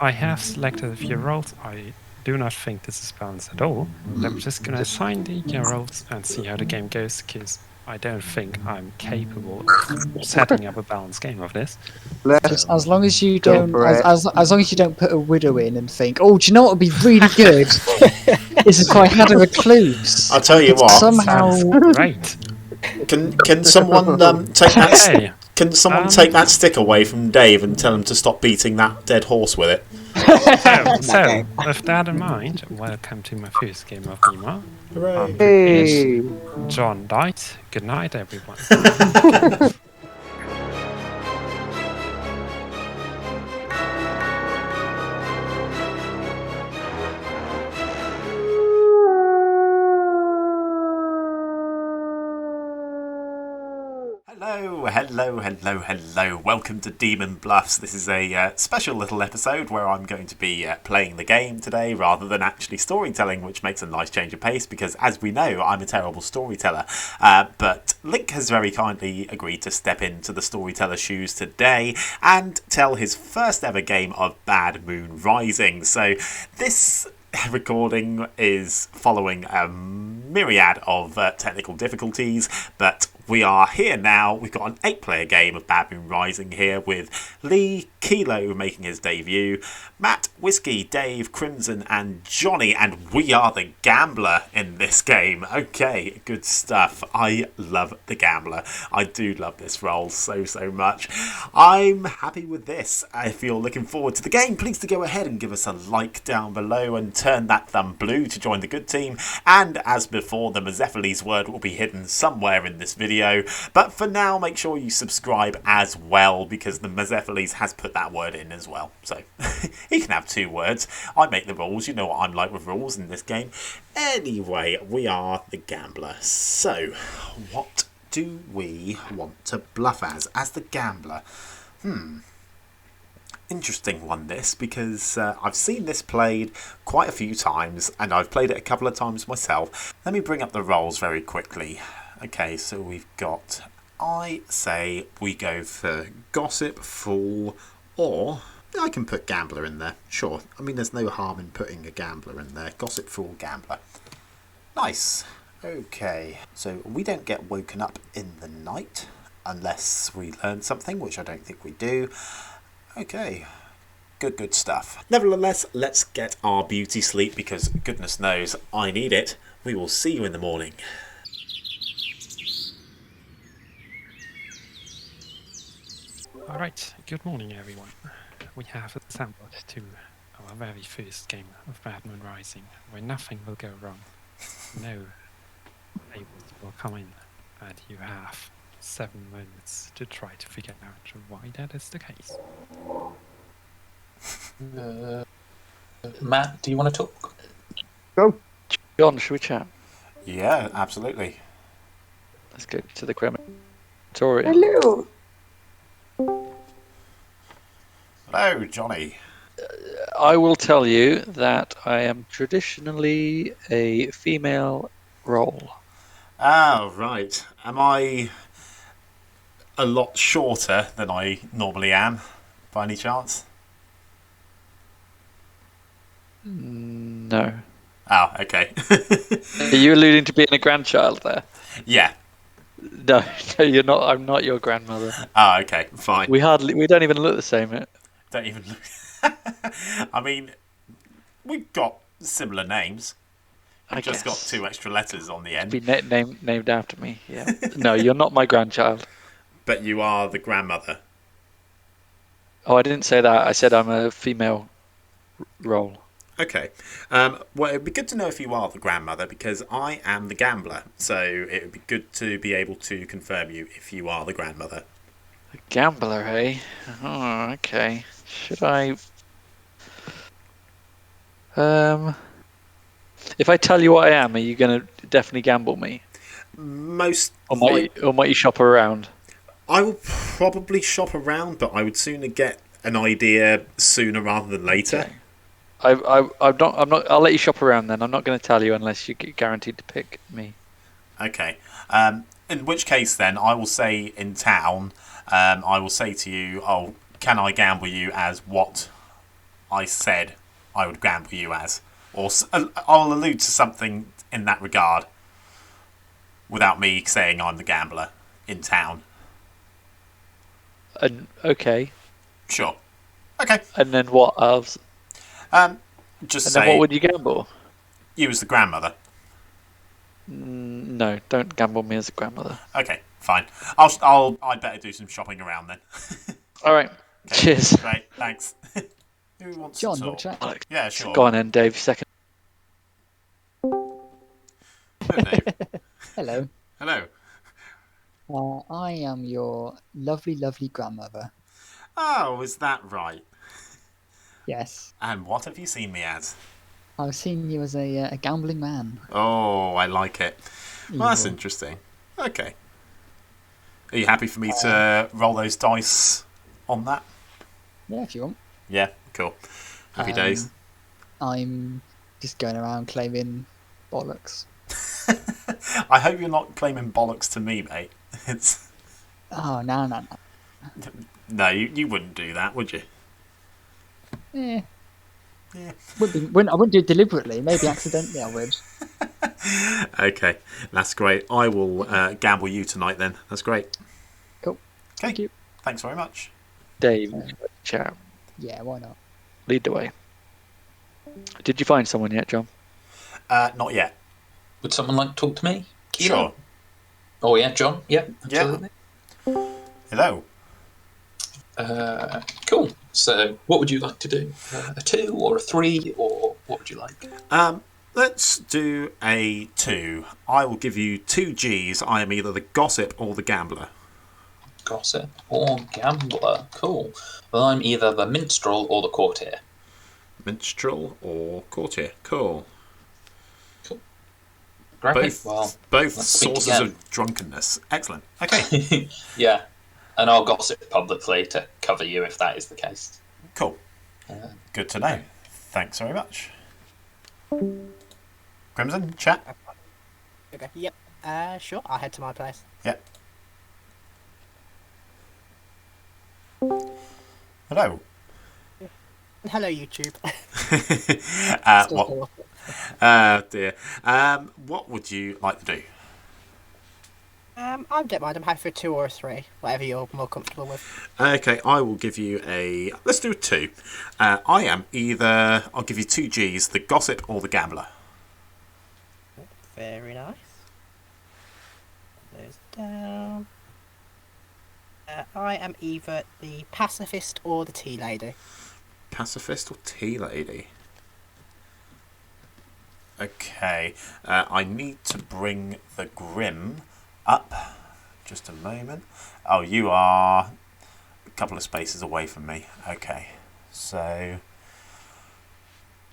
I have selected a few roles. I do not think this is balanced at all. I'm just going to assign the roles and see how the game goes, because I don't think I'm capable of setting up a balanced game of this. Just as long as you Go don't, for it. as long as you don't put a widow in and think, oh, do you know what would be really good? Is if I had a recluse. I'll tell you But what. somehow, Great. Can someone take that? Hey, Can someone take that stick away from Dave and tell him to stop beating that dead horse with it? so with that in mind, welcome to my first game of BMA. Hooray! Hey. John died. Good night, everyone. Hello. Welcome to Demon Bluffs. This is a special little episode where I'm going to be playing the game today rather than actually storytelling, which makes a nice change of pace because, as we know, I'm a terrible storyteller. But Link has very kindly agreed to step into the storyteller's shoes today and tell his first ever game of Bad Moon Rising. So this recording is following a myriad of technical difficulties, but we are here now. We've got an 8-player game of Bad Moon Rising here with Leigh, Kilo making his debut, Matt, Whiskey, Dave, Crimson and Johnny, and we are the Gambler in this game. Okay, good stuff. I love the Gambler. I do love this role so much. I'm happy with this. If you're looking forward to the game, please do go ahead and give us a like down below and turn that thumb blue to join the good team. And as before, the Mazephiles word will be hidden somewhere in this video. But for now, make sure you subscribe as well, because the Mazephiles has put that word in as well. So he can have 2 words. I make the rules. You know what I'm like with rules in this game. Anyway, we are the Gambler. So what do we want to bluff as the Gambler? Interesting one, this, because I've seen this played quite a few times and I've played it a couple of times myself. Let me bring up the roles very quickly. Okay, so we've got, I say we go for Gossip, Fool, or I can put Gambler in there. Sure, I mean there's no harm in putting a Gambler in there. Gossip, Fool, Gambler. Nice. Okay, so we don't get woken up in the night unless we learn something, which I don't think we do. Okay, good stuff. Nevertheless, let's get our beauty sleep because goodness knows I need it. We will see you in the morning. Alright, good morning everyone. We have assembled to our very first game of Bad Moon Rising, where nothing will go wrong. No labels will come in, and you have 7 minutes to try to figure out why that is the case. Matt, do you want to talk? Go. John, should we chat? Yeah, absolutely. Let's go to the crematorium. Hello. Hello, Johnny. I will tell you that I am traditionally a female role. Oh, right. Am I a lot shorter than I normally am, by any chance? No. Oh, okay. Are you alluding to being a grandchild there? Yeah. No, you're not. I'm not your grandmother. Oh, okay, fine. We don't even look the same. Don't even look. I mean, we've got similar names. We've just got 2 extra letters on the end. Be named after me. Yeah. No, you're not my grandchild. But you are the grandmother. Oh, I didn't say that. I said I'm a female role. Okay. Well, it'd be good to know if you are the grandmother, because I am the Gambler. So it would be good to be able to confirm you if you are the grandmother. A gambler, eh? Oh, okay. Should I... If I tell you what I am, are you going to definitely gamble me? Or might you shop around? I will probably shop around, but I would sooner get an idea sooner rather than later. Okay. I'm not. I'll let you shop around then. I'm not going to tell you unless you get guaranteed to pick me. Okay. In which case, then I will say in town. I will say to you, "Oh, can I gamble you as what I said I would gamble you as. Or I'll allude to something in that regard without me saying I'm the gambler in town. And okay. Sure. Okay. And then what else? Just And say then what would you gamble? you as the grandmother. No, don't gamble me as a grandmother. Okay, fine. I'd better do some shopping around then. All right. Okay, Cheers. great, thanks. Who wants John, to what talk? chat? Yeah, sure. Go on then, Dave. Second. Hello, Dave. Hello. Hello. I am your lovely, lovely grandmother. Oh, is that right? Yes. And what have you seen me as? I've seen you as a gambling man. Oh, I like it. Well, that's Evil. interesting. Okay. Are you happy for me to roll those dice on that? Yeah, if you want. Yeah, cool. Happy days. I'm just going around claiming bollocks. I hope you're not claiming bollocks to me, mate. It's... Oh, no. No, you wouldn't do that, would you? Yeah. Yeah. I wouldn't do it deliberately. Maybe accidentally I would. Okay, that's great. I will gamble you tonight then. That's great. Cool. Okay, Thank you. thanks very much. Dave, chat. Yeah, why not? Lead the way. Did you find someone yet, John? Not yet. Would someone like to talk to me? Kilo? Sure. Oh, yeah, John? Yeah, absolutely. Hello. Cool. So, what would you like to do? A 2 or a 3, or what would you like? Let's do a 2. I will give you 2 Gs. I am either the gossip or the gambler. Gossip or gambler? Cool. Well, I'm either the minstrel or the courtier. Minstrel or courtier. Cool. Great. Both let's speak sources again. of drunkenness. Excellent. Okay. Yeah, and I'll gossip publicly to cover you if that is the case. Cool. Good to know. Thanks very much. Crimson, chat? Okay. Yep. Sure. I'll head to my place. Yep. Hello. Hello, YouTube. What? Dear. What would you like to do? I don't mind. I'm happy for a 2 or a 3, whatever you're more comfortable with. Okay, I will give you a... Let's do a 2. I am either... I'll give you 2 Gs, the gossip or the gambler. Very nice. Those down. I am either the pacifist or the tea lady. Pacifist or tea lady? Okay, I need to bring the Grim up. Just a moment. Oh, you are a couple of spaces away from me. Okay, so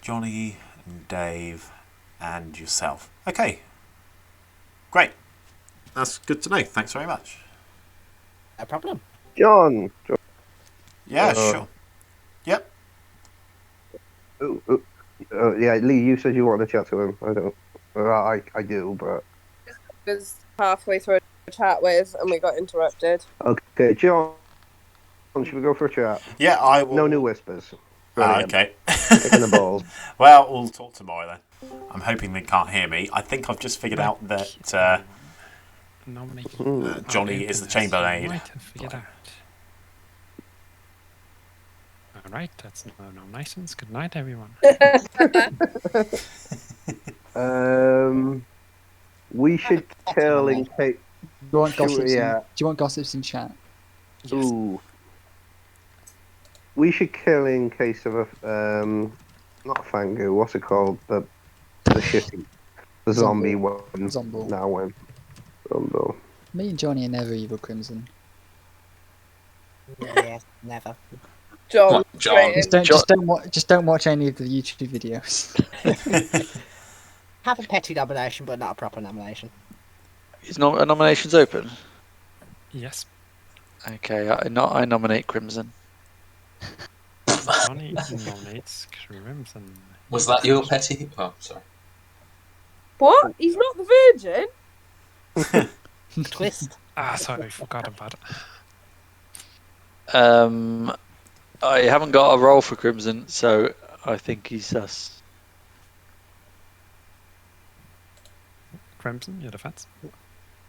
Johnny and Dave and yourself. Okay, great. That's good to know. Thanks very much. No problem. John. Yeah, sure. Yep. Yeah, Leigh, you said you wanted to chat to him. I don't. Well, I do, but. Was halfway through a chat with, and we got interrupted. Okay, John. Should we go for a chat? Yeah, I will. No new whispers. Okay. Kicking the balls. Well, we'll talk tomorrow then. I'm hoping they can't hear me. I think I've just figured out that Johnny is the chambermaid. Might have figured out. All right, that's no nominations. Good night, everyone. We should kill in case. Do you want gossips? Yeah. Do you want gossips in chat? Ooh. We should kill in case of a not a fangu. What's it called? The shitty, the zombie one. Zombo. Now when. Zombo. Me and Johnny are never evil, Crimson. Yeah, never. John. John. Just don't watch any of the YouTube videos. Have a petty nomination, but not a proper nomination. Is nominations open? Yes. Okay, I nominate Crimson. Johnny nominates Crimson. Was that your petty? Oh, sorry. What? He's not the virgin? Twist. Ah, sorry, forgot about it. I haven't got a roll for Crimson, so I think he's sus. Crimson, your defense.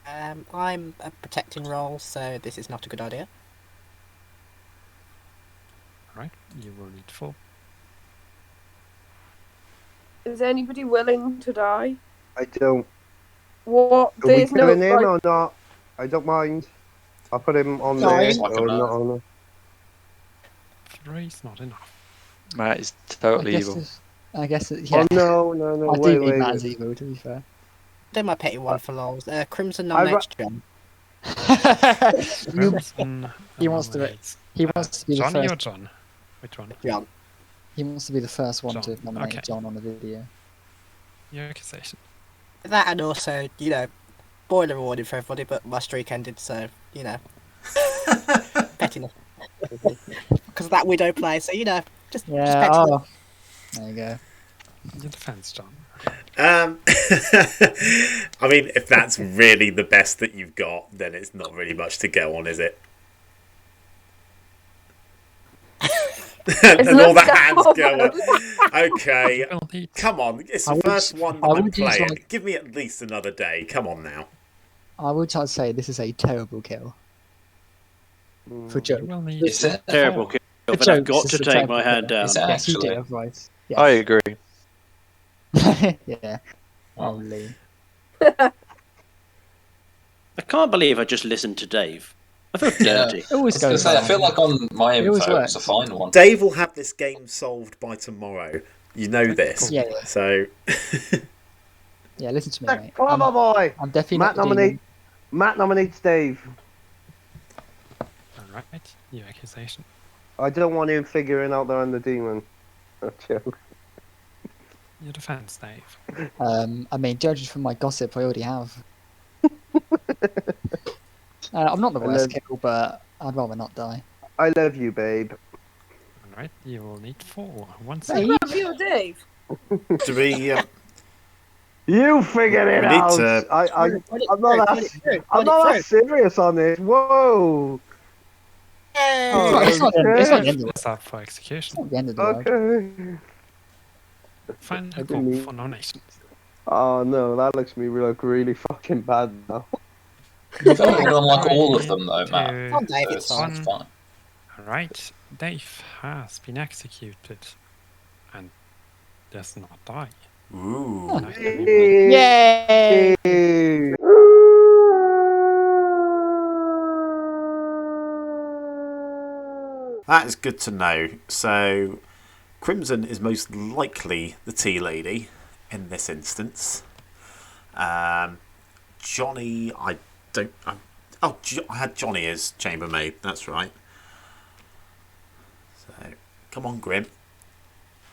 I'm a protecting role, so this is not a good idea. Alright, you will need 4. Is anybody willing to die? I don't. What? Are we There's no. killing him Like, or not? I don't mind. I'll put him on Fine. there It's like or an, not on 3's not enough. Matt is I totally guess, evil. I guess it, there. yeah. Oh no, I do wait, need wait. Matt as evil, to be fair. Do my petty one for lols. Crimson I nominates John. Crimson He wants to- nominates, he wants to be the Johnny or first. John? Which one? John. He wants to be the first one John, to nominate okay. John on the video. Your accusation. That and also, boiler warning for everybody, but my streak ended, so, pettiness. Because of that widow play, so, just Yeah. petulant. Oh, there you go. Your defense, John. I mean, if that's really the best that you've got, then it's not really much to go on, is it? And all the hands go up. Okay, We'll need come on. It's I the would- first one I that I'm would use, playing. like- Give me at least another day. Come on now. I would try to say this is a terrible kill for You Joe. will need Is it? Terrible 4. kill, For but I've jokes, got it's to a take terrible my hand kill. down. Is it Yes, you actually? do, right. Yes. I agree. Yeah. Wow. Only. I can't believe I just listened to Dave. I feel Yeah. dirty. It always I was gonna goes say, I wrong. feel like on my It always info, it's a works. fine one. Dave will have this game solved by tomorrow. You know this. Yeah, yeah. So, Yeah, listen to me, mate. Come on, boy. I'm definitely Matt not the demon. Matt nominates Dave. Alright, your accusation. I don't want him figuring out that I'm the demon. Oh, joke. Your defense, Dave. I mean, judging from my gossip, I already have. I'm not the I worst love- kill, but I'd rather not die. I love you, babe. Alright, you will need 4. Once Hey. what about you, Dave? do we? You figured it We need out. to- I'm not that serious on this. Whoa. It's not the end of the it's up for execution. it's not the end of the world. Okay. Final I call didn't for nominations. Oh no, that looks me look really fucking bad now. You've only done like all of them though, Matt. Two, Come on, Dave, So it's it's fine. fine. Alright, Dave has been executed and does not die. Ooh. Nice, everyone. Yay! That is good to know. So, Crimson is most likely the tea lady in this instance. Johnny, I don't. I had Johnny as chambermaid. That's right. So, come on, Grim.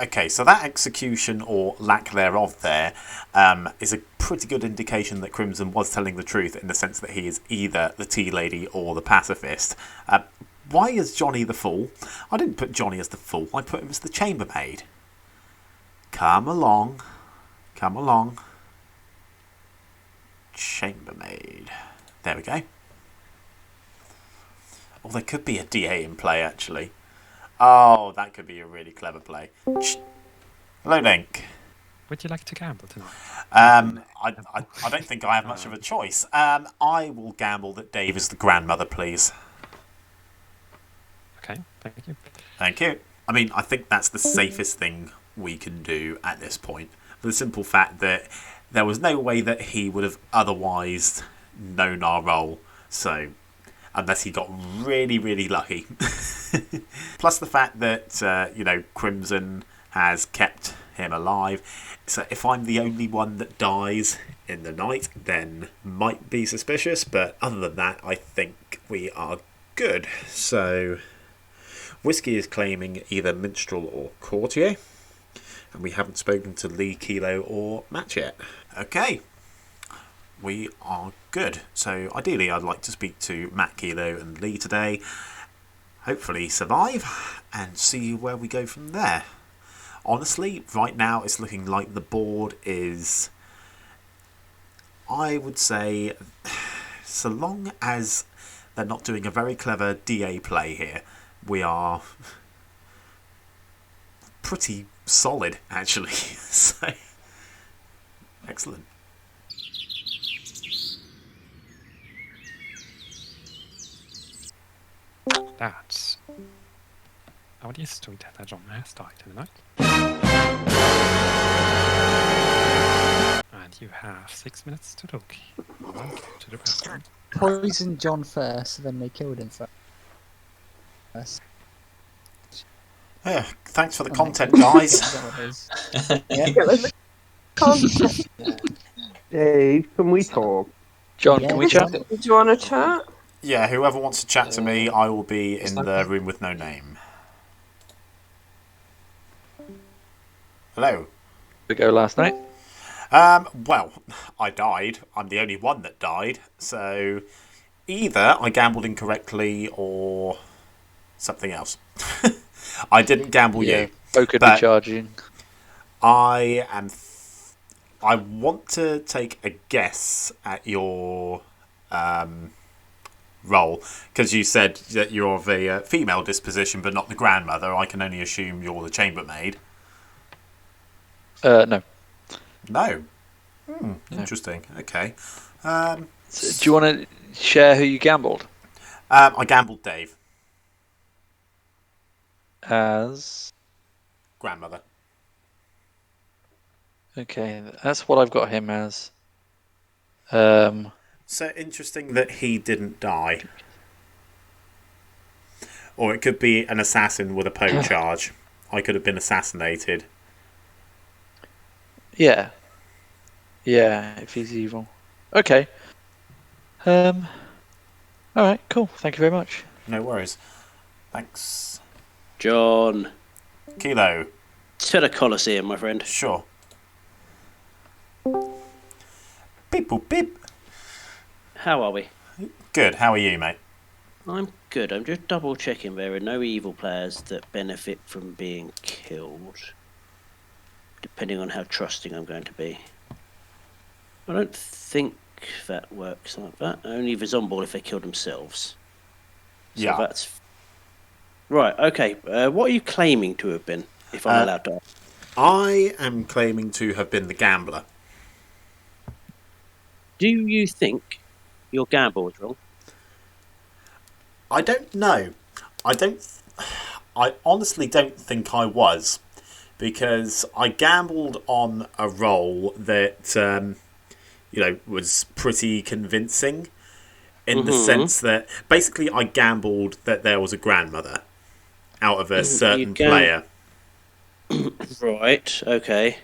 Okay, so that execution or lack thereof there is a pretty good indication that Crimson was telling the truth in the sense that he is either the tea lady or the pacifist. Why is Johnny the fool? I didn't put Johnny as the fool. I put him as the chambermaid. Come along. Come along. Chambermaid. There we go. Oh, there could be a DA in play, actually. Oh, that could be a really clever play. Hello, Link. Would you like to gamble tonight? I don't think I have much of a choice. I will gamble that Dave is the grandmother, please. Okay, thank you. Thank you. I mean, I think that's the safest thing we can do at this point. For the simple fact that there was no way that he would have otherwise known our role. So, unless he got really, really lucky. Plus the fact that, Crimson has kept him alive. So if I'm the only one that dies in the night, then might be suspicious. But other than that, I think we are good. So... Whiskey is claiming either minstrel or courtier, and we haven't spoken to Leigh, Kilo, or Matt yet. Okay, we are good. So ideally, I'd like to speak to Matt, Kilo, and Leigh today. Hopefully, survive and see where we go from there. Honestly, right now it's looking like the board is, I would say, so long as they're not doing a very clever DA play here, we are pretty solid, actually. So, excellent. That's our dear Storyteller John has died in the night. And you have 6 minutes to talk. Welcome to the bathroom. Poisoned John first, then they killed him first. Yeah, thanks for the content, guys. Dave, can we talk? John, Yeah, can we chat? Do you want to chat? Yeah, whoever wants to chat to me, I will be in the room with no name. Hello. We go last night. Well, I died. I'm the only one that died. So either I gambled incorrectly or something else. I didn't gamble you. Both could be but charging. I am. I want to take a guess at your role because you said that you're of a female disposition, but not the grandmother. I can only assume you're the chambermaid. No. No. Interesting. Okay. So, do you want to share who you gambled? I gambled Dave. As... Grandmother. Okay, that's what I've got him as. So interesting that he didn't die. Or it could be an assassin with a Poe charge. I could have been assassinated. Yeah. Yeah, if he's evil. Okay. Alright, cool. Thank you very much. No worries. Thanks. John. Kilo. To the Colosseum, my friend. Sure. Beep boop beep. How are we? Good. How are you, mate? I'm good. I'm just double checking there are no evil players that benefit from being killed. Depending on how trusting I'm going to be. I don't think that works like that. Only the zombie if they kill themselves. So Yeah. that's... Right, okay. What are you claiming to have been, if I'm allowed to ask? I am claiming to have been the gambler. Do you think your gamble was wrong? I don't know. I honestly don't think I was. Because I gambled on a roll that, was pretty convincing. In the sense that, basically I gambled that there was a grandmother. Out of a certain player. Right, okay.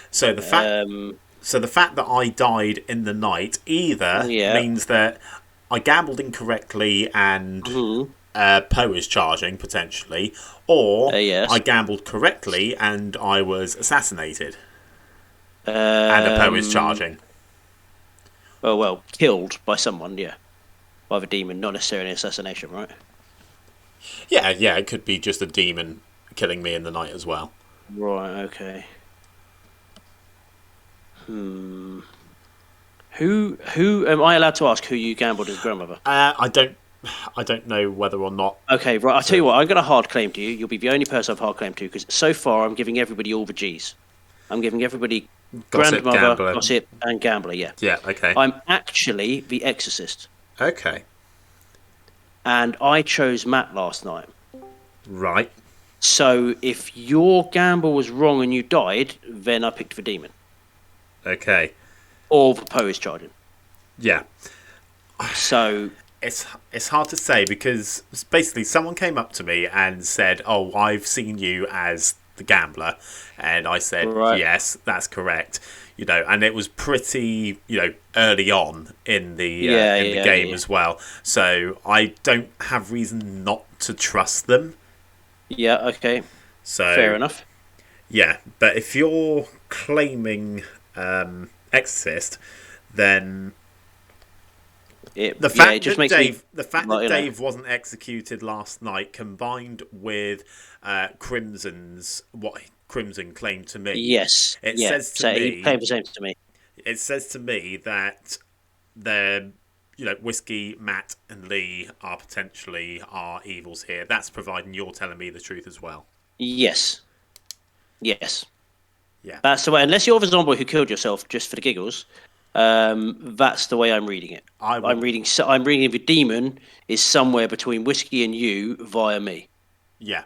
So the fact that I died in the night either means that I gambled incorrectly and Poe is charging potentially, or yes. I gambled correctly and I was assassinated, and a Poe is charging. Oh well, killed by someone, yeah, by the demon, not necessarily assassination, right? Yeah, it could be just a demon killing me in the night as well. Right, okay. Who am I allowed to ask who you gambled as grandmother? I don't know whether or not. Okay, right, I'll tell you what, I'm going to hard claim to you. You'll be the only person I've hard claimed to, because so far I'm giving everybody all the G's. I'm giving everybody Gossip, grandmother, gambler. gossip, and gambler, yeah. Yeah, okay. I'm actually the exorcist. Okay. And I chose Matt last night. Right. So if your gamble was wrong and you died, then I picked the demon. Okay. Or the Poe is charging. Yeah. So it's hard to say because basically someone came up to me and said, "Oh, I've seen you as the gambler," and I said, Right. "Yes, that's correct." And it was pretty, early on in the game as well. So I don't have reason not to trust them. Yeah, okay. So fair enough. Yeah, but if you're claiming Exorcist, then the fact that Dave wasn't executed last night, combined with Crimson's what Crimson claimed to me, Yes, says to me. He claimed the same to me. It says to me that they're, Whiskey, Matt, and Leigh are potentially our evils here. That's providing you're telling me the truth as well. Yes. Yes. Yeah. That's the way. Unless you're the zombie who killed yourself just for the giggles, that's the way I'm reading it. I'm reading the demon is somewhere between whiskey and you via me. Yeah.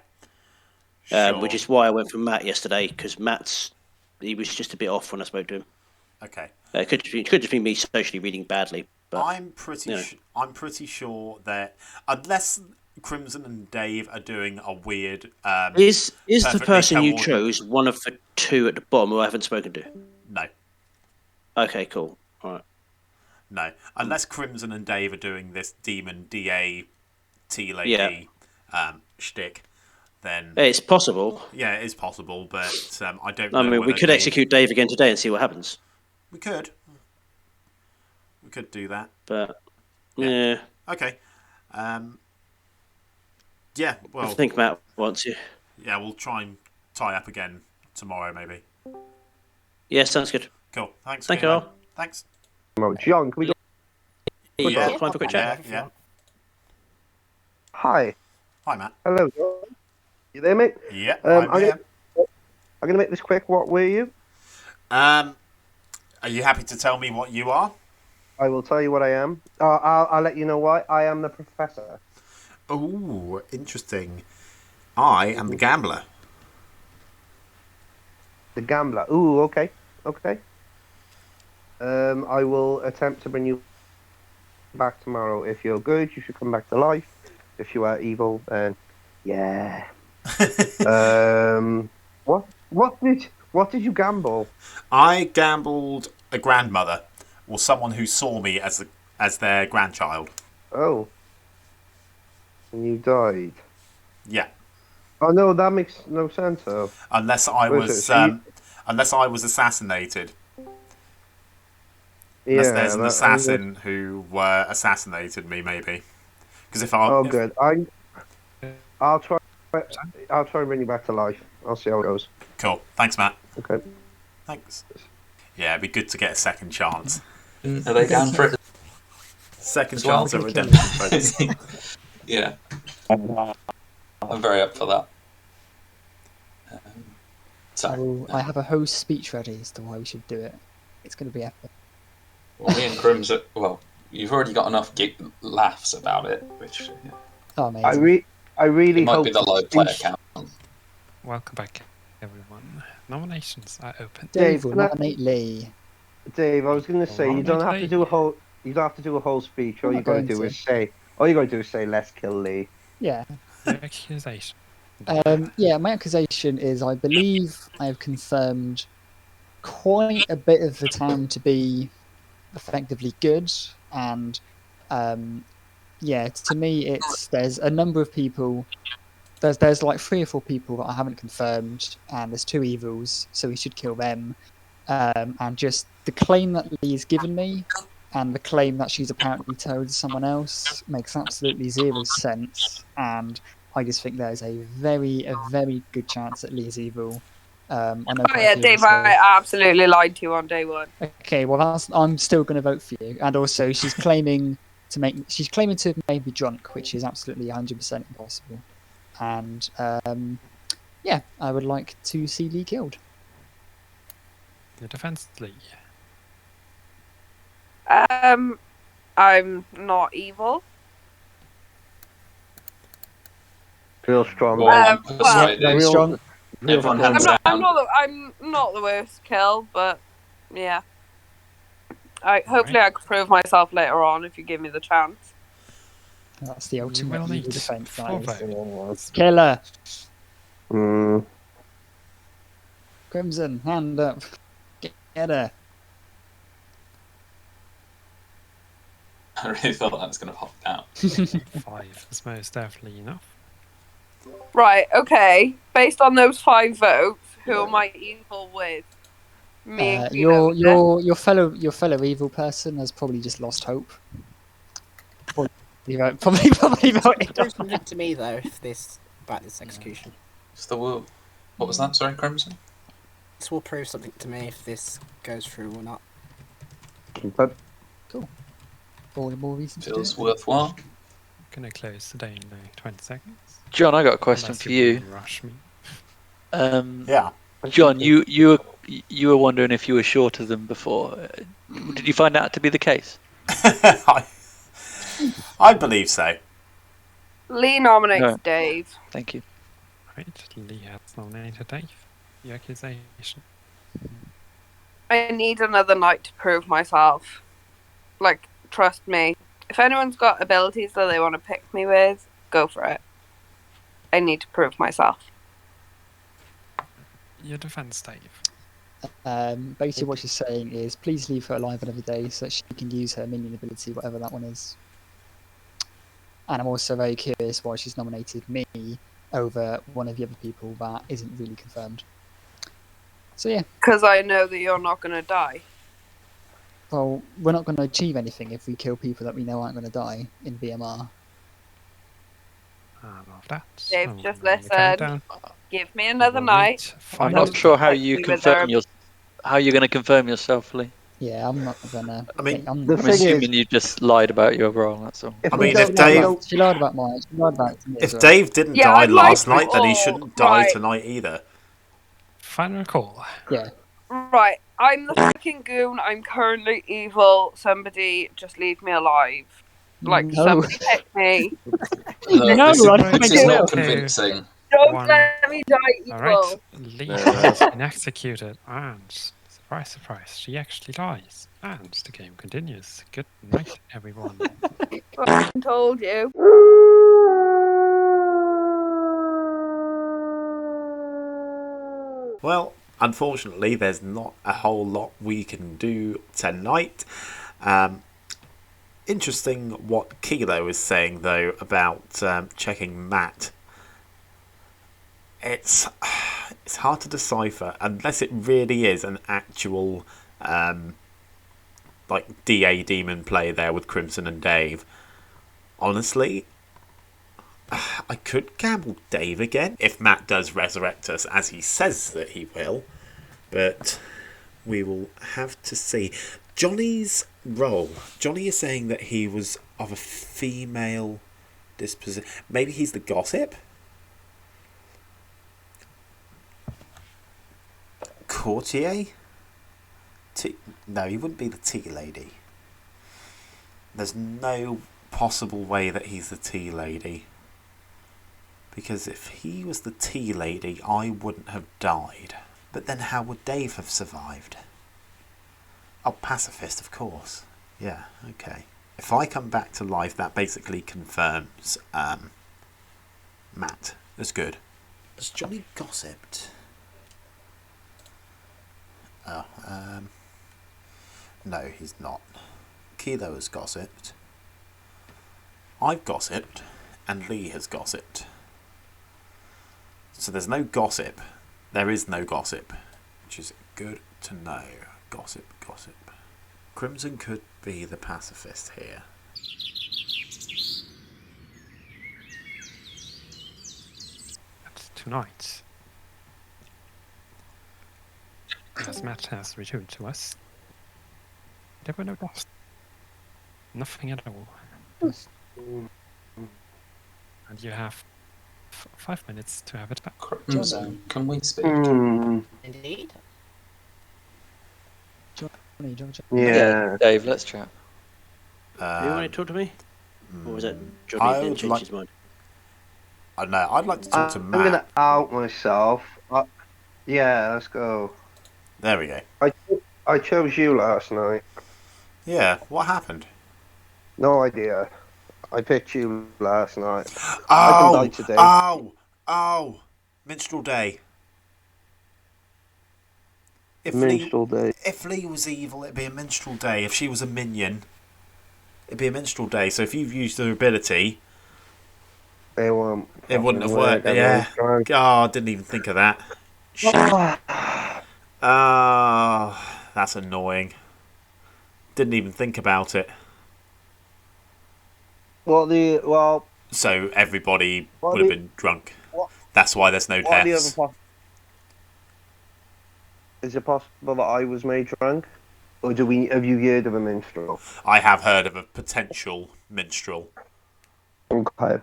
Sure. Which is why I went for Matt yesterday, because he was just a bit off when I spoke to him. Okay. It could just be me socially reading badly. But I'm pretty sure that unless Crimson and Dave are doing a weird. Is the perfectly person you coordinated- chose one of the two at the bottom who I haven't spoken to? No. Okay, cool. All right. No, unless Crimson and Dave are doing this demon DA T lady shtick, then It's possible. Yeah, it is possible, but I don't know. I mean, we whether could Dave... execute Dave again today and see what happens. We could do that. But yeah. Okay. Yeah. Well, I think Matt wants you. Yeah, we'll try and tie up again tomorrow, maybe. Yeah, sounds good. Cool. Thanks. Thank you all. Thanks. Well, John, can we go? Yeah, fine for a quick chat. Yeah. Hi. Hi, Matt. Hello, John. You there, mate? Yeah. I'm gonna make this quick. What were you? Are you happy to tell me what you are? I will tell you what I am. I'll let you know why. I am the professor. Oh, interesting. I am the gambler. The gambler. Ooh, okay. I will attempt to bring you back tomorrow. If you're good, you should come back to life. If you are evil, then yeah. What did you gamble? I gambled a grandmother, or someone who saw me as their grandchild. Oh. And you died. Yeah. Oh no, that makes no sense. Though. Unless I was assassinated. Unless there's an assassin who assassinated me, maybe. Because if I good. I'll try and bring you back to life. I'll see how it goes. Cool. Thanks, Matt. Okay. Thanks. Yeah, it'd be good to get a second chance. Are they down for it? Second As well? chance at redemption, folks. Yeah. I'm very up for that. I have a whole speech ready as to why we should do it. It's going to be epic. Well, me and Crimson. Well, you've already got enough laughs about it, which. Yeah. Oh, amazing. I really it might hope be the low player count. Welcome back, everyone. Nominations are open. Dave will nominate Leigh. Dave, I was going to say you don't have to do a whole. You don't have to do a whole speech. All you're going to do is say. All you're going to do is say, "Let's kill Leigh." Yeah. Your accusation. Yeah, my accusation is I believe I have confirmed quite a bit of the town to be effectively good, and yeah, to me, there's a number of people. There's like 3 or 4 people that I haven't confirmed, and there's 2 evils, so we should kill them. And just the claim that Leigh's given me, and the claim that she's apparently told someone else, makes absolutely 0 sense. And I just think there's a very good chance that Leigh's evil. I know Dave, I absolutely lied to you on day 1. Okay, well, I'm still going to vote for you. And also, she's claiming to have made me drunk, which is absolutely 100% impossible. And yeah, I would like to see Leigh killed. Your defense, Leigh. I'm not evil. Real strong. Very strong. Everyone hands down. I'm not the worst kill, but yeah. Hopefully I can prove myself later on if you give me the chance. That's the will ultimate need defense. 4 votes. Killer. Mm. Crimson, hand up. Get her. I really thought that was going to pop out. 5 is most definitely enough. Right, okay. Based on those 5 votes, who am I evil with? Me and your fellow evil person has probably just lost hope. Probably voted. Prove something to me though, about this execution. What was that? Sorry, Crimson. This will prove something to me if this goes through or not. Cool. All the more reason to do Feels it. worthwhile. Gonna close today in 20 seconds. John, I got a question Unless for you. Rush me. Yeah. John, you were wondering if you were shorter than before. Did you find that to be the case? I believe so. Leigh nominates No. Dave. Thank you. Right, Leigh has nominated Dave. The accusation. I need another night to prove myself. Like, trust me. If anyone's got abilities that they want to pick me with, go for it. I need to prove myself. Your defense, Dave. Basically, what she's saying is, please leave her alive another day so that she can use her minion ability, whatever that one is. And I'm also very curious why she's nominated me over one of the other people that isn't really confirmed. So yeah. Because I know that you're not going to die. Well, we're not going to achieve anything if we kill people that we know aren't going to die in VMR. I love that. Dave, I'm just running the countdown. listen. Give me another We'll night. wait. I'm Final not sure how Pick you me with confirm her. how you're going to confirm yourself, Lee. Yeah, I'm not gonna. I mean, I'm the I'm thing is, assuming you just lied about your role. That's all. if I we mean, don't if know, Dave- don't- She lied about mine. She lied about me as If well. Dave didn't Yeah, die I'd like last night, then he to- shouldn't die right. tonight either. Final call. Yeah. Right, I'm the freaking goon. I'm currently evil. Somebody just leave me alive. Like, No. somebody pick me. No, this, I don't this think is it not will. convincing. Don't One. let me die evil. Alright, Leigh has been executed, and surprise, surprise, she actually dies. And the game continues. Good night, everyone. I told you. Well, unfortunately, there's not a whole lot we can do tonight. Interesting what Kilo is saying, though, about checking Matt. It's hard to decipher unless it really is an actual like DA demon play there with Crimson and Dave. Honestly, I could gamble Dave again if Matt does resurrect us as he says that he will, but we will have to see. Johnny's role. Johnny is saying that he was of a female disposition. Maybe he's the gossip? Courtier? No, he wouldn't be the tea lady. There's no possible way that he's the tea lady. Because if he was the tea lady, I wouldn't have died. But then how would Dave have survived? Oh, pacifist, of course. Yeah, okay. If I come back to life, that basically confirms Matt. That's good. Has Johnny gossiped? Oh, no, he's not. Kilo has gossiped. I've gossiped, and Leigh has gossiped. So there's no gossip. There is no gossip, which is good to know. Gossip, gossip. Crimson could be the pacifist here. But tonight, as Matt has returned to us, there were no lost. Nothing at all. And you have 5 minutes to have it back. Crimson, can we speak? Indeed. Yeah. Dave, let's chat. Do you want to talk to me? Or was it I Johnny then would changed like- his mind? I know. I'd like to talk to I'm Matt. gonna out myself. Yeah, let's go. There we go. I chose you last night. Yeah, what happened? No idea. I picked you last night. I can die today. Oh! Minstrel Day. Minstrel Day. If Leigh was evil, it'd be a Minstrel Day. If she was a minion, it'd be a Minstrel Day. So if you've used her ability, It won't. it wouldn't have fucking worked. work. Yeah. Everyone's Oh, I didn't even think of that. trying. Oh, that's annoying. Didn't even think about it. Well, So everybody What would have the- been drunk. what- That's why there's no what are the deaths. other is it possible that I was made drunk? Or have you heard of a minstrel? I have heard of a potential minstrel. Okay.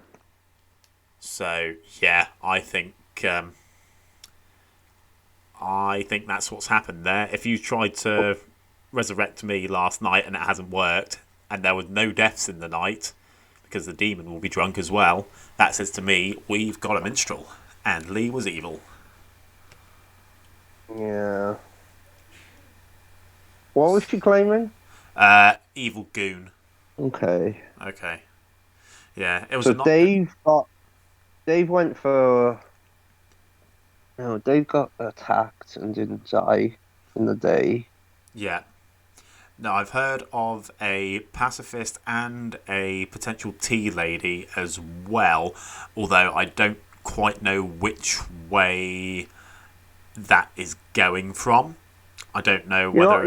So, yeah, I think I think that's what's happened there. If you tried to resurrect me last night and it hasn't worked, and there was no deaths in the night, because the demon will be drunk as well, that says to me, we've got a minstrel, and Leigh was evil. Yeah. What was she claiming? Evil goon. Okay. Okay. Yeah, it was So a Dave went for... No, Dave got attacked and didn't die in the day. Yeah. No, I've heard of a pacifist and a potential tea lady as well, although I don't quite know which way that is going from. I don't know whether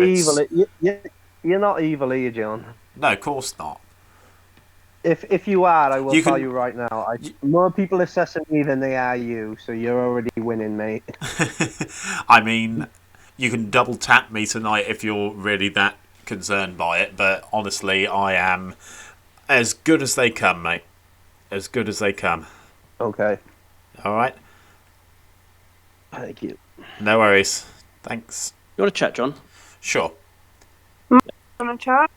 You're not evil, are you, John? No, of course not. If you are, I will tell you right now. More people assessing me than they are you, so you're already winning, mate. I mean, you can double tap me tonight if you're really that concerned by it, but honestly, I am as good as they come, mate. As good as they come. Okay. Alright? Thank you. No worries. Thanks. You want to chat, John? Sure. Want to chat?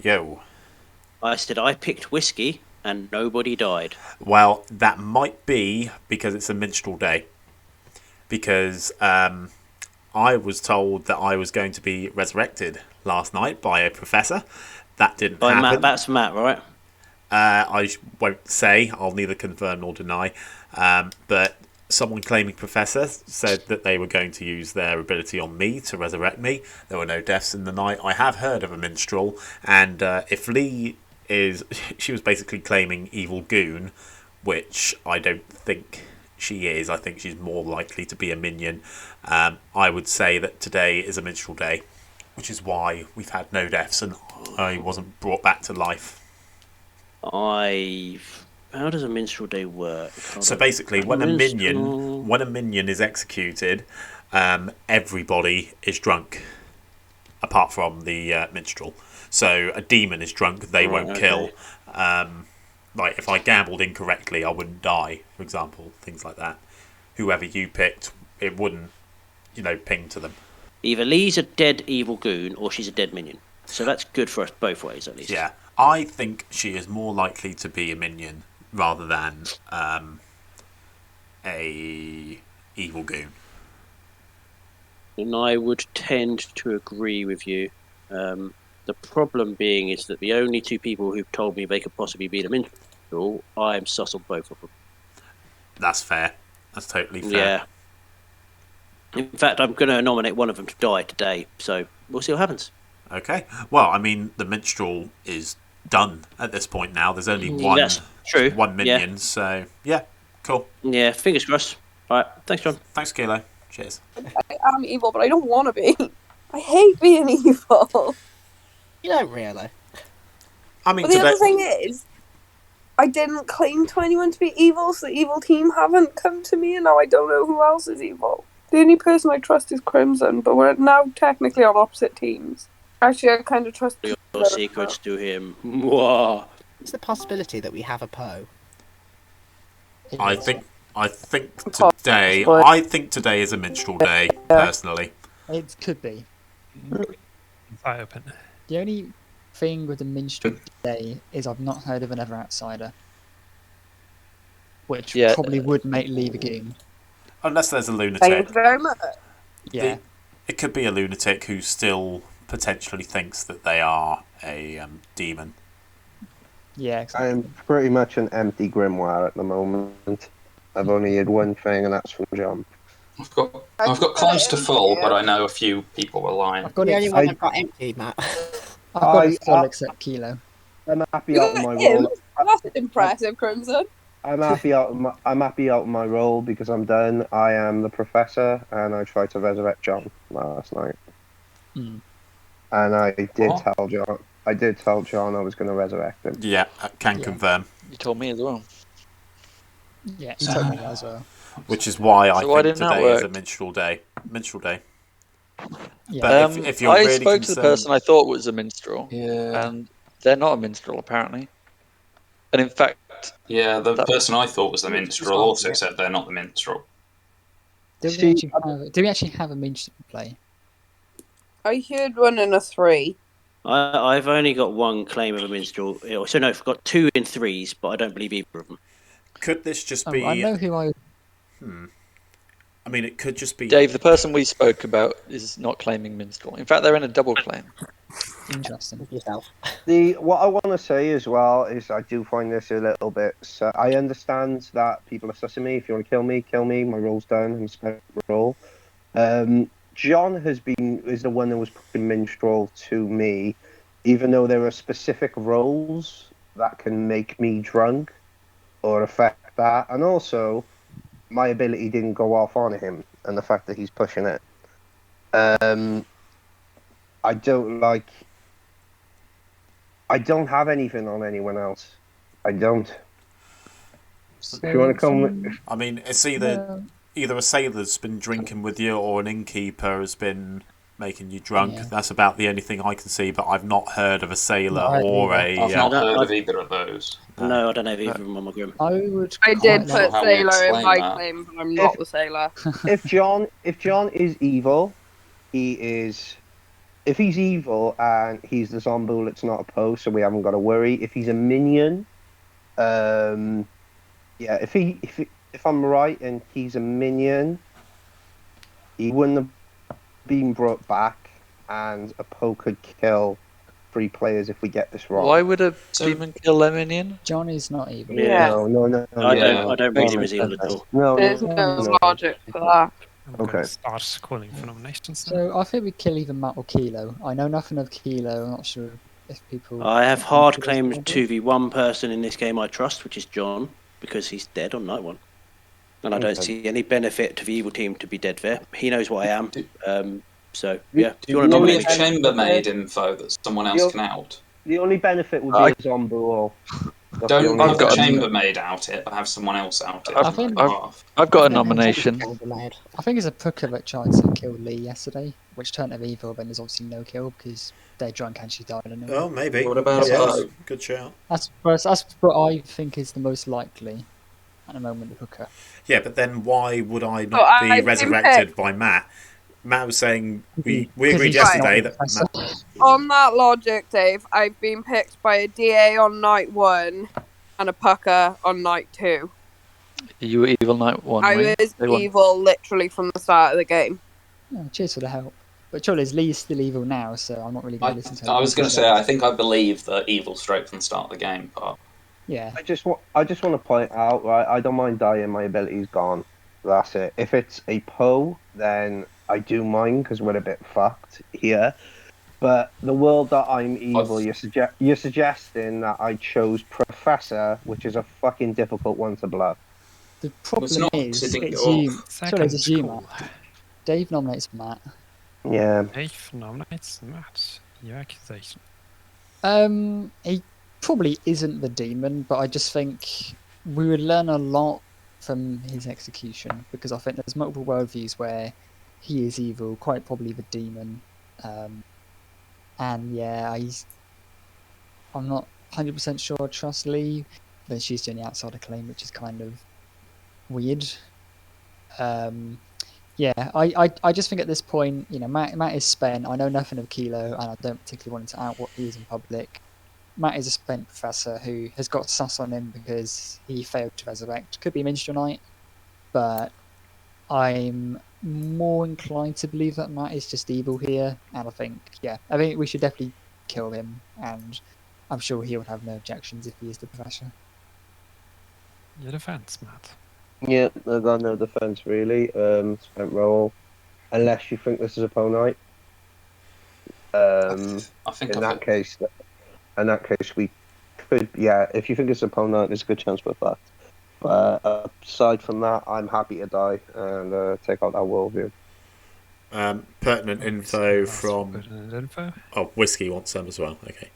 Yo. I said I picked whiskey and nobody died. Well, that might be because it's a minstrel day. Because I was told that I was going to be resurrected last night by a professor. That didn't happen. Matt, that's Matt, right? I won't say. I'll neither confirm nor deny. But someone claiming professor said that they were going to use their ability on me to resurrect me. There were no deaths in the night. I have heard of a minstrel, and if Leigh is... She was basically claiming evil goon, which I don't think she is. I think she's more likely to be a minion. I would say that today is a minstrel day, which is why we've had no deaths and I wasn't brought back to life. How does a minstrel day work? So basically, when a minion is executed, everybody is drunk, apart from the minstrel. So a demon is drunk; they won't kill. Like if I gambled incorrectly, I wouldn't die, for example, things like that. Whoever you picked, it wouldn't, ping to them. Either Leigh's a dead evil goon or she's a dead minion. So that's good for us both ways, at least. Yeah, I think she is more likely to be a minion rather than a evil goon. And I would tend to agree with you. The problem being is that the only two people who've told me they could possibly be the minstrel, I'm sus on both of them. That's fair. That's totally fair. Yeah. In fact, I'm going to nominate one of them to die today, so we'll see what happens. Okay. Well, I mean, the minstrel is done at this point now. There's only one minion, so yeah, cool. Yeah, fingers crossed. All right, thanks, John. Thanks, Kilo. Cheers. I'm evil, but I don't want to be. I hate being evil. You don't really. I mean, but the other thing is, I didn't claim to anyone to be evil, so the evil team haven't come to me, and now I don't know who else is evil. The only person I trust is Crimson, but we're now technically on opposite teams. Actually, I kind of trust your secrets to him. Whoa. It's the possibility that we have a Poe. I think today is a minstrel day, personally. It could be. Quite open. The only thing with the minstrel day is I've not heard of another outsider, which probably would make Leigh the goon. Unless there's a lunatic. Thank you very much. Yeah. It could be a lunatic who still potentially thinks that they are a demon. Yeah, exactly. I'm pretty much an empty grimoire at the moment. I've only had one thing, and that's from John. I've got close to full, but I know a few people were lying. I've got The it. only one I've got empty, Matt. I've got it full except Kilo. I'm happy out of my role. That's impressive, Crimson. I'm happy out of my role because I'm done. I am the professor, and I tried to resurrect John last night. Mm. And I did tell John. I did tell John I was going to resurrect him. Yeah, I can confirm. You told me as well. Yeah, he told me that as well. Which is why I think didn't that today is a work? minstrel day. Minstrel day. Yeah. But if you're I really spoke to the person I thought was a minstrel, Yeah. and they're not a minstrel apparently. And in fact, fact, Yeah, the That- person I thought was the It's minstrel not also yet. said they're not the minstrel. Do See, we actually have a minstrel play? I heard one in a 3. I've only got one claim of a minstrel. So no, I've got 2 in 3s, but I don't believe either of them. Could this just Oh, be? I know who I. I mean, it could just be. Dave, the person we spoke about is not claiming minstrel. In fact, they're in a double claim. Interesting. Yourself. What I want to say as well is I do find this a little bit. So I understand that people are sussing me. If you want to kill me. My role's done. I'm spent roll. John is the one that was putting minstrel to me, even though there are specific roles that can make me drunk or affect that, and also my ability didn't go off on him, and the fact that he's pushing it. I don't have anything on anyone else. I don't. If you want to come, I mean, it's either a sailor's been drinking with you or an innkeeper has been making you drunk. Yeah. That's about the only thing I can see, but I've not heard of a sailor No, I or haven't a. I've not I- heard I- of either of those. No, I don't have either of them on my grim. I would. I did quite put how we sailor in explain my that. claim, but I'm not the sailor. if John is evil, he is. If he's evil and he's the zombie, it's not a post, so we haven't got to worry. If he's a minion, yeah. If I'm right and he's a minion, he wouldn't have been brought back, and a Poe could kill 3 players if we get this wrong. Why would a So- demon kill a minion? John is not evil. Yeah. No. I don't read him as evil at all. No, There's no logic for that. I'm going Okay. to start calling for nominations. now. So I think we kill either Matt or Kilo. I know nothing of Kilo. I'm not sure if people. I have hard claimed to the one person in this game I trust, which is John, because he's dead on night 1. And I don't Okay. see any benefit to the evil team to be dead there. He knows what I am. So, Do- yeah. If do you want to Give me you a nominate want me. chambermaid info that someone else can out. The only benefit would be I- a zombie or. That's the Don't only have I've the got a- chambermaid out it, but have someone else out it. I've- on I've- their behalf. I've got a nomination. I think it's a Pooker that tried to kill Leigh yesterday, which turned him evil. Then there's obviously no kill because they're drunk and she died. Oh, maybe. What about yeah, Poe? good shout. That's what I think is the most likely at the moment. The Pooker. Yeah, but then why would I Oh, not I've be been resurrected by Matt? Matt was saying we agreed Because he's not yesterday the that professor. Matt, On that logic, Dave, I've been picked by a DA on night 1 and a pucker on night 2. You were evil night 1. I Wayne. was They won. evil literally from the start of the game. Oh, cheers for the help. But surely Lee's still evil now, so I'm not really going to listen to him. I was going to say, I think I believe the evil straight from the start of the game, but Yeah. I just want to point out, right? I don't mind dying. My ability's gone. That's it. If it's a Poe, then I do mind because we're a bit fucked here. But the world that I'm evil, you're suggesting that I chose Professor, which is a fucking difficult one to bluff. The problem not, is, 'cause it didn't it's go you. off. Sorry, it's you, Cool. Matt. Dave nominates Matt. Yeah. Dave nominates Matt. Your accusation. He probably isn't the demon, but I just think we would learn a lot from his execution because I think there's multiple worldviews where he is evil, quite probably the demon. And yeah, I'm not 100% sure I trust Leigh, but she's doing the outsider claim, which is kind of weird. Yeah, I just think at this point, you know, Matt is spent. I know nothing of Kilo, and I don't particularly want him to out what he is in public. Matt is a spent professor who has got sus on him because he failed to resurrect. Could be Minstrel Knight, but I'm more inclined to believe that Matt is just evil here, and I think we should definitely kill him, and I'm sure he would have no objections if he is the professor. Your defense, Matt. Yeah, I've got no defense really. Spent roll, unless you think this is a Poe night. I think In that case, we could. Yeah, if you think it's a Poe night, there's a good chance we're fucked. But aside from that, I'm happy to die and take out that worldview. pertinent info That's from. pertinent info. Oh, Whiskey wants some as well. Okay.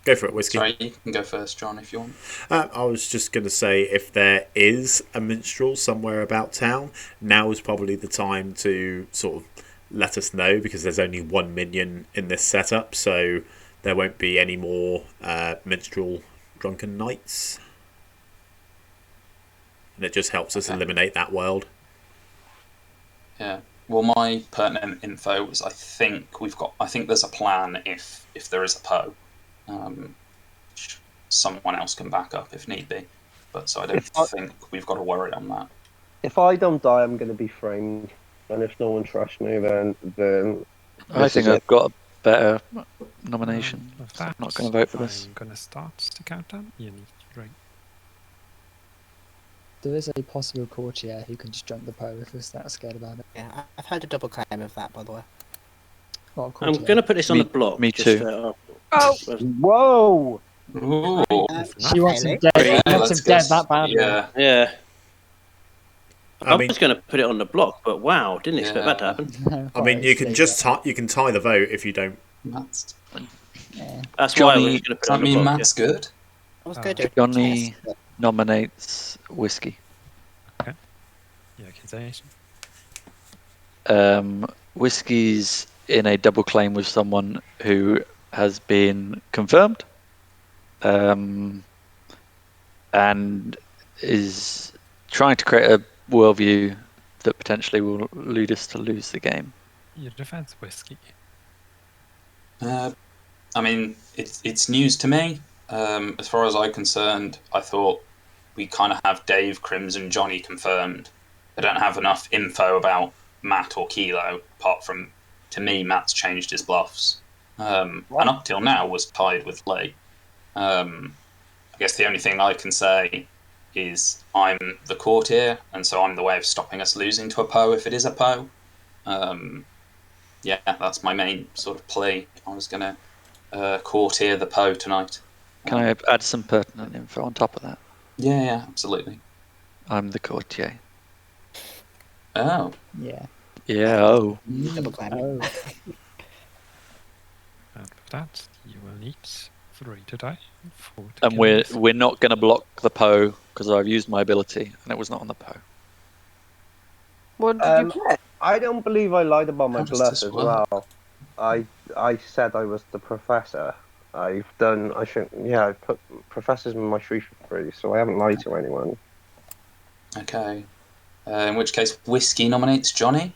Go for it, Whiskey. Sorry, you can go first, John, if you want. I was just going to say, if there is a minstrel somewhere about town, now is probably the time to sort of let us know, because there's only one minion in this setup, so there won't be any more minstrel drunken knights. And it just helps us eliminate that world. Yeah. Well, my pertinent info is I think there's a plan if there is a Poe. Someone else can back up if need be. But so I don't think we've got to worry on that. If I don't die, I'm going to be framed. And if no one trusts me, then I think I've got a better nomination. With So I'm that, not going to vote for this. I'm going to start the countdown. You need to drink. There is a possible courtier who can just drink the Poe if we're that scared about it. Yeah, I've had a double claim of that, by the way. What, a I'm courtier? going to put this on Me- the block. me just too. for- Oh, Whoa! Ooh. She wants him Haley. dead. Yeah, She wants let's him dead go. that badly. Yeah. Yeah. I I mean- was going to put it on the block, but wow, didn't expect that to Yeah. happen. No, I mean, right, you can leave just it. you can tie the vote if you don't. Matt's, Yeah. That's why I Johnny- was going to put does it on that the mean block. Matt's good? I was going to do a Johnny test. nominates whiskey. Your accusation. Whiskey's in a double claim with someone who has been confirmed, and is trying to create a worldview that potentially will lead us to lose the game. Your defense whiskey. I mean, it's news to me. As far as I'm concerned, I thought we kind of have Dave, Crimson, Johnny confirmed. I don't have enough info about Matt or Kilo, apart from, to me, Matt's changed his bluffs. And up till now was tied with Leigh. I guess the only thing I can say is I'm the courtier, and so I'm the way of stopping us losing to a Poe if it is a Poe. Yeah, that's my main sort of play. I was going to courtier the Poe tonight. Can I add some pertinent info on top of that? Yeah, absolutely. I'm the courtier. Oh, Yeah. Yeah. Oh. Double claim. Oh. And with that, you will need 3 to die. 4 to And kill we're this. we're not going to block the Poe because I've used my ability and it was not on the Poe. what did Um, you play? I don't believe I lied about my How does bluff this as work? well. I said I was the professor. I put professors in my tree for free, so I haven't lied to anyone. okay. In which case, Whiskey nominates Johnny.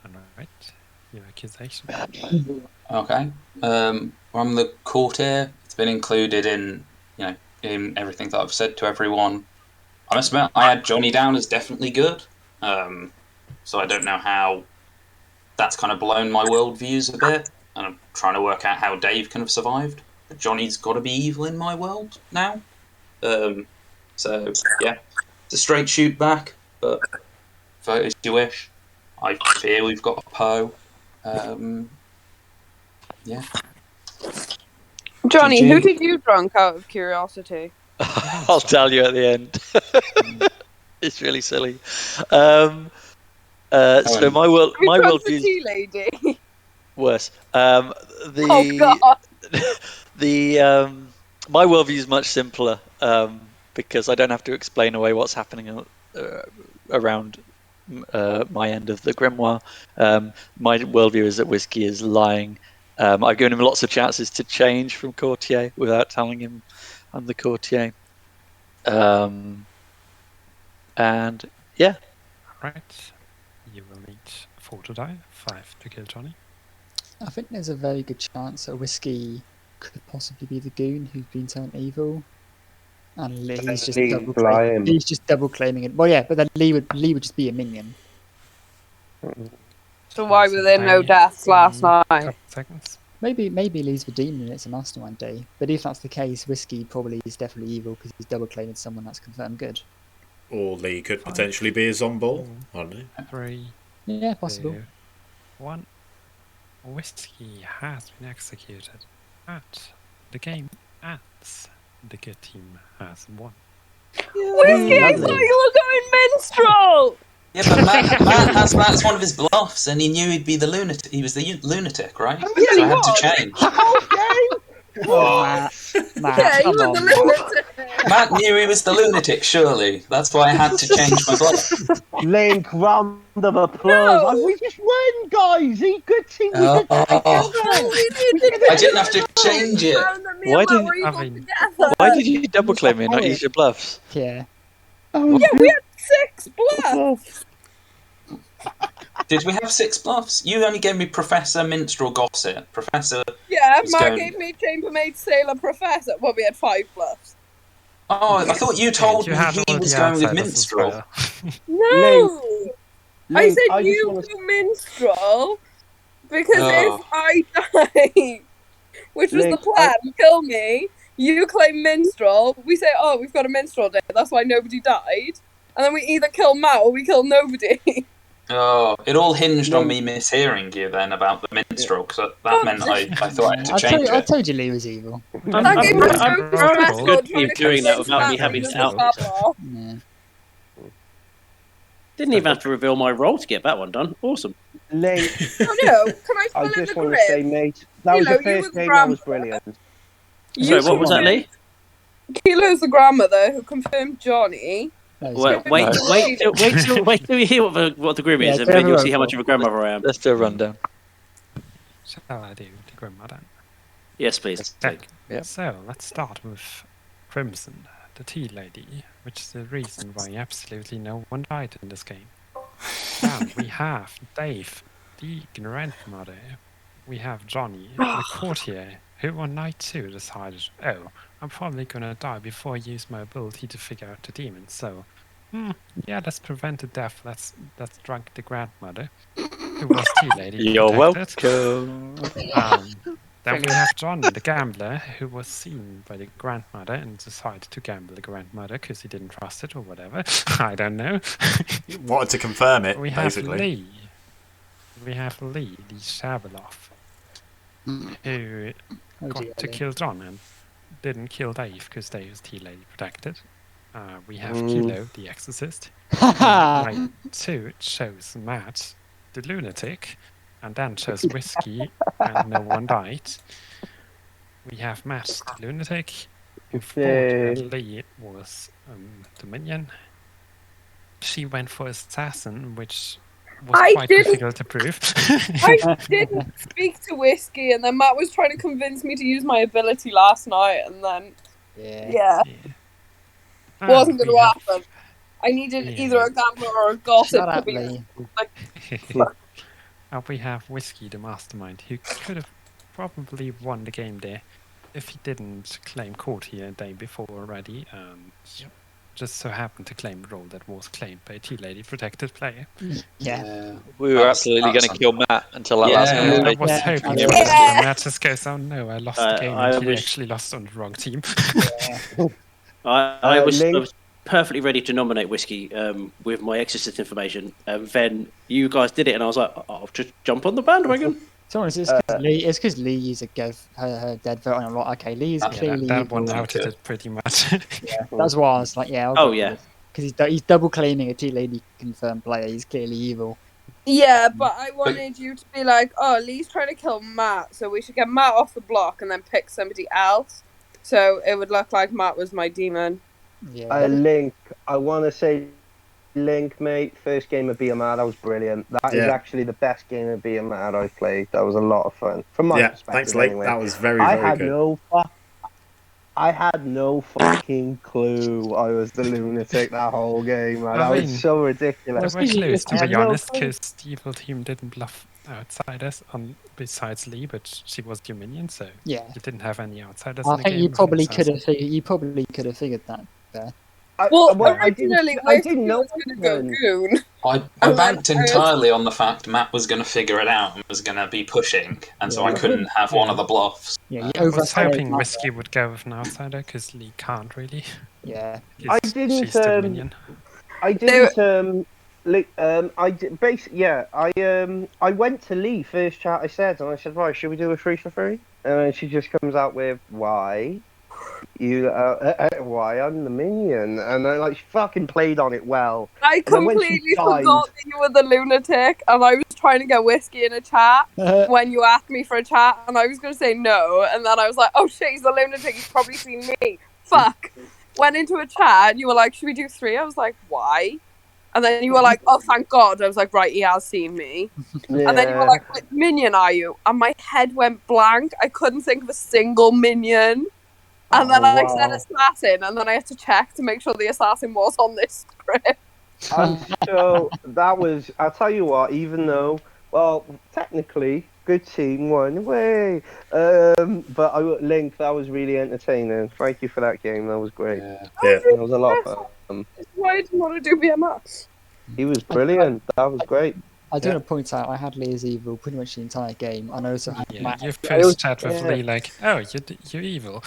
Alright. Your accusation. Okay. I'm the courtier. It's been included in in everything that I've said to everyone. I must admit, I had Johnny down as definitely good. So I don't know how that's kind of blown my worldviews a bit, and I'm trying to work out how Dave can have survived. But Johnny's got to be evil in my world now. So yeah, it's a straight shoot back, but vote as you wish. I fear we've got a Poe. Yeah. Johnny, GG. who did you drunk out of curiosity? I'll tell you at the end. It's really silly. So my You drunk the worldview tea lady. worse. Oh The god. my worldview is much simpler because I don't have to explain away what's happening around my end of the grimoire. My worldview is that whiskey is lying. I've given him lots of chances to change from courtier without telling him I'm the courtier. And yeah, Right. You will need 4 to die. 5 to kill Johnny. I think there's a very good chance that Whiskey could possibly be the goon who's been turned evil. And Lee's just Lee's double lying. claiming. Lee's just double claiming it. Well, yeah, but then Leigh would just be a minion. So why were there no deaths last night? Couple seconds. Maybe Lee's the demon and it's a mastermind day. But if that's the case, Whiskey probably is definitely evil because he's double claiming someone that's confirmed good. Or Leigh could potentially be a zombie. I don't know. 3, Yeah, possible. 2, 1. Whiskey has been executed. But the game ends. The good team has won. Whiskey, I thought you were going minstrel! Yeah, but Matt has that as one of his bluffs, and he knew he'd be the lunatic. He was the lunatic, right? So I had to change. Okay. Oh, Matt. Nah, Yeah, you come were on. the lunatic. Matt knew he was the lunatic, surely. That's why I had to change my bluff. Link, round of applause. No. We just won, guys. Good team. We did that Oh. No, together. we We didn't. did I didn't have to change it. Found that me Why and Matt did- were I evil mean- together. Why did you double claim me and not use your bluffs? Yeah. Oh, Yeah, we had 6 bluffs. Did we have 6 bluffs? You only gave me Professor, Minstrel, Gossip. Professor. Yeah, Let's Matt go. gave me Chambermaid, Sailor, Professor. Well, we had 5 bluffs. Oh, I thought you told You me had he all was the going with outsiders as Minstrel. well. No! I Link, said I just you want to. go Minstrel because Oh. if I die, which was Link, the plan, kill me, you claim Minstrel, we say, oh, we've got a Minstrel day, that's why nobody died, and then we either kill Matt or we kill nobody. Oh, it all hinged on Link. me mishearing you then about the Minstrel, because that Oh, meant I thought I had to I change I it. told you Lee was evil. That game was so I'm stressful good trying to doing that convince without me Matt having that to he was out- a Babla. Yeah. Didn't even have to reveal my role to get that one done. Awesome. Link, Oh no, can I I fill in just the want grid? to say, mate, that was You know, the you first was the game that was grandmother. brilliant. You Sorry, what was that, Lee? Kilo's the grandmother who confirmed Johnny. That was Wait, good. wait till you hear what the grim is, Yeah, and then you'll go see how for much it. of a grandmother I am. Let's do a rundown. Shall I do the grandmother? Yes, please. Okay. Yep. So let's start with Crimson, the tea lady, which is the reason why absolutely no one died in this game. Now we have Dave, the grandmother. We have Johnny, the courtier, who on night 2 decided, oh, I'm probably gonna die before I use my ability to figure out the demon. So, yeah, let's prevent the death. Let's drunk the grandmother, who was tea lady. You're protected. welcome. Then we have Johnny, the gambler, who was seen by the grandmother and decided to gamble the grandmother because he didn't trust it or whatever. I don't know. Wanted to confirm it, We have basically. Leigh. We have Leigh, the Shabeloff, who Oh, got dear, to Lee. kill John and didn't kill Dave because Dave was tea lady protected. We have Kilo, the exorcist. Night 2 shows Matt, the lunatic, and then shows Whiskey, and no one died. We have Matt, the lunatic, who thought that Leigh was the minion. She went for assassin, which was I quite didn't- difficult to prove. I didn't speak to Whiskey, and then Matt was trying to convince me to use my ability last night, and then yeah, wasn't going to happen. I needed Yeah. either a gambler or a gossip Shut to up, be Lee. We have Whiskey, the mastermind, who could have probably won the game there if he didn't claim courtier a day before already. Just so happened to claim a role that was claimed by a tea lady protected player. Yeah. We were absolutely going to kill Matt until that last Yeah. minute. I was Yeah. hoping Yeah. it was and Matt just goes, oh no, I lost the game, I and he wish- actually lost on the wrong team. I was Link? perfectly ready to nominate Whiskey with my exorcist information. Then you guys did it, and I was like, I'll just jump on the bandwagon. To be honest, it's because Lee is a her dead vote, and I'm like, okay, Lee is Yeah, clearly that evil. one outed it pretty much. Yeah, that's why I was like, yeah. Oh, yeah. Because he's double claiming a tea lady confirmed player. He's clearly evil. Yeah, but I wanted you to be like, oh, Lee's trying to kill Matt, so we should get Matt off the block and then pick somebody else. So it would look like Matt was my demon. Yeah. Link, I want to say, Link, mate, first game of Be a Mad, that was brilliant. That is Yeah. actually the best game of Be a Mad I've played. That was a lot of fun. From my Yeah, perspective, thanks, Lee. anyway. That was very, I very had good. I had no fucking clue I was the lunatic that whole game, man. I That mean, was so ridiculous. There were clues, I to had be no honest, clue. because the evil team didn't bluff outsiders besides Leigh, but she was your minion, so Yeah. you didn't have any outsiders I in the think game. you probably so- could have figured. You probably could have figured that there. Well, I didn't originally, I Whiskey didn't know was going to go then. goon. I Oh, banked I was- entirely on the fact Matt was going to figure it out and was going to be pushing, and so I Yeah. couldn't have one of the bluffs. Yeah, you I was overestimated hoping that. Whiskey would go with an outsider, because Leigh can't really. Yeah. 'cause I didn't, She's the um, minion. I didn't. I went to Lee first chat I said, and I said, right, should we do a 3 for 3? And then she just comes out with, why? Why I'm the minion, and I like fucking played on it well. I And then when she completely died- forgot that you were the lunatic, and I was trying to get Whiskey in a chat when you asked me for a chat, and I was going to say no, and then I was like, oh shit, he's a lunatic, he's probably seen me. Fuck. Went into a chat, and you were like, should we do 3? I was like, why? And then you were like, oh, thank God. I was like, right, he has seen me. Yeah. And then you were like, which minion are you? And my head went blank. I couldn't think of a single minion. And then I said assassin, and then I had to check to make sure the assassin was on this script. And so that was, I'll tell you what, even though, well, technically, good team won, way. But Link, that was really entertaining. Thank you for that game, that was great. Yeah. It was a lot of fun. Why did you want to do BMX? He was brilliant, that was great. I do want to point out I had Leigh as evil pretty much the entire game, and I also had Yeah, Matt. you first chat with Leigh like, oh, you're evil.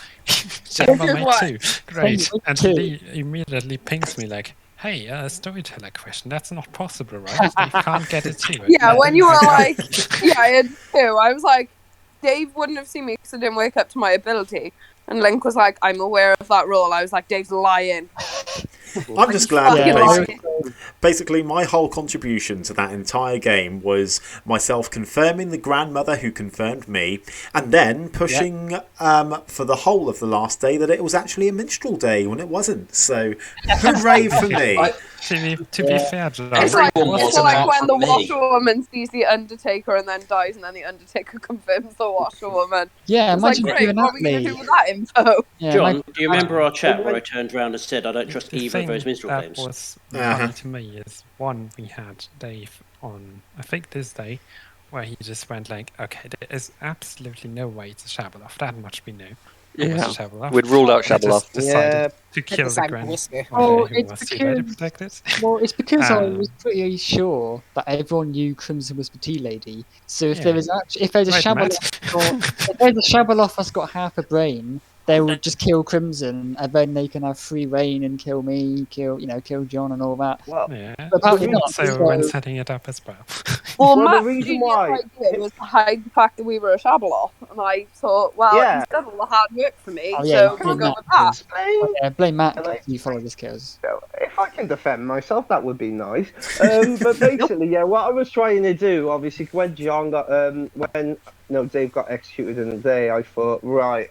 Never mind too. Great. And Two. Leigh immediately pings me like, hey, storyteller question. That's not possible, right? Dave can't get a 2. Yeah, when you were like, yeah, I had 2. I was like, Dave wouldn't have seen me because I didn't wake up to my ability. And Link was like, I'm aware of that rule. I was like, Dave's lying. I'm just glad that Yeah. basically my whole contribution to that entire game was myself confirming the grandmother who confirmed me, and then pushing for the whole of the last day that it was actually a minstrel day when it wasn't. So, hooray for me! To be fair, John, It's like, Everyone was it's like apart when the from me. washerwoman sees the Undertaker and then dies, and then the Undertaker confirms the washerwoman. Yeah, It's like, imagine great, doing what are that, we going to Leigh. do with that info? Yeah, John, imagine- do you remember our chat where I turned around and said I don't trust the either of thing those minstrel that games? was Uh-huh. funny to me is one, we had Dave on, I think this day, where he just went like, okay, there is absolutely no way to Shabalov. That much we know. It was Yeah. Shabalov. We'd ruled out He just Shabalov. decided Yeah. to kill the same grand whiskey. Oh, who it's was too late to because- protect it. Well, it's because I was Um, pretty sure that everyone knew Crimson was the tea lady. So if Yeah. there was actually, if there's a Right, Shabaloff, Matt. if there's a Shabaloff that's got half a brain, they will just kill Crimson, and then they can have free reign and kill me, kill John, and all that. Well, Yeah. But apparently the not. So so- when setting it up as well. Well, Well, the Matt's reason genius why- idea was to hide the fact that we were a Shabaloff, and I thought, well, Yeah. he's done all the hard work for me, Oh, yeah, so you we'll did go that. with that. explain. yeah, blame Matt And I- if you follow this kills. If I can defend myself, that would be nice. But basically, yeah, what I was trying to do, obviously, when John got, Dave got executed in the day, I thought, right,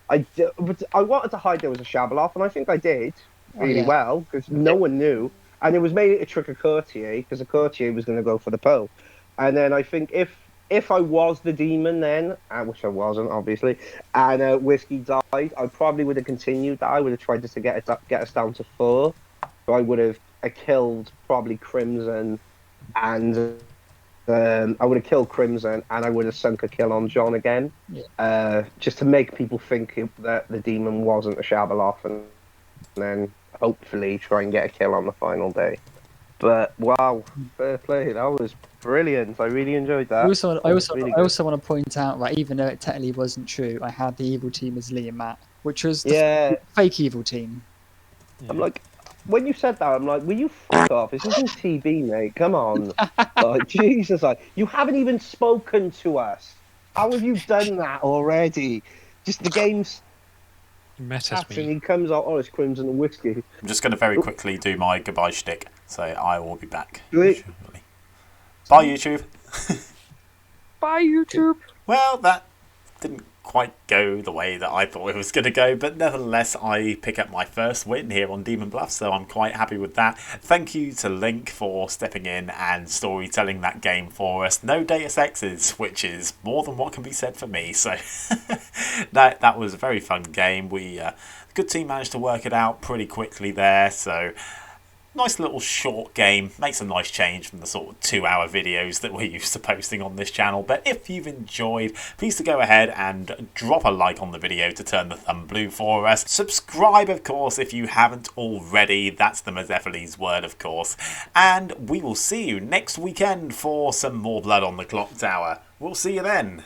but I wanted to hide there was a Shabaloff, and I think I did really yeah. well because no one knew, and it was mainly to trick a courtier because the courtier was going to go for the Poe, and then I think if I was the demon then, which I wasn't obviously, and Whiskey died, I probably would have continued that. I would have tried to get us down to 4. So I would have killed probably Crimson, and I would have killed Crimson, and I would have sunk a kill on John again, just to make people think that the demon wasn't a Shabaloff, and then hopefully try and get a kill on the final day. But wow, fair play, that was brilliant. I really enjoyed that. I also That was really good. want to point out that even though it technically wasn't true, I had the evil team as Leigh and Matt, which was the Yeah. fake evil team. I'm like, when you said that, I'm like, will you fuck off? This isn't TV, mate. Come on. Like, Jesus, like, you haven't even spoken to us. How have you done that already? Just the game's You messaged stats and me. he comes out, oh, it's Crimson and Whiskey. I'm just going to very quickly do my goodbye shtick, so I will be back. Great. shortly. Bye, YouTube. Bye, YouTube. Well, that didn't quite go the way that I thought it was going to go, but nevertheless, I pick up my first win here on Demon Bluffs, so I'm quite happy with that. Thank you to Link for stepping in and storytelling that game for us. No Deus Exes, which is more than what can be said for me, so that was a very fun game. The good team managed to work it out pretty quickly there, so nice little short game, makes a nice change from the sort of 2-hour videos that we're used to posting on this channel. But if you've enjoyed, please to go ahead and drop a like on the video to turn the thumb blue for us. Subscribe, of course, if you haven't already. That's the Mazephiles word, of course. And we will see you next weekend for some more blood on the clock tower. We'll see you then.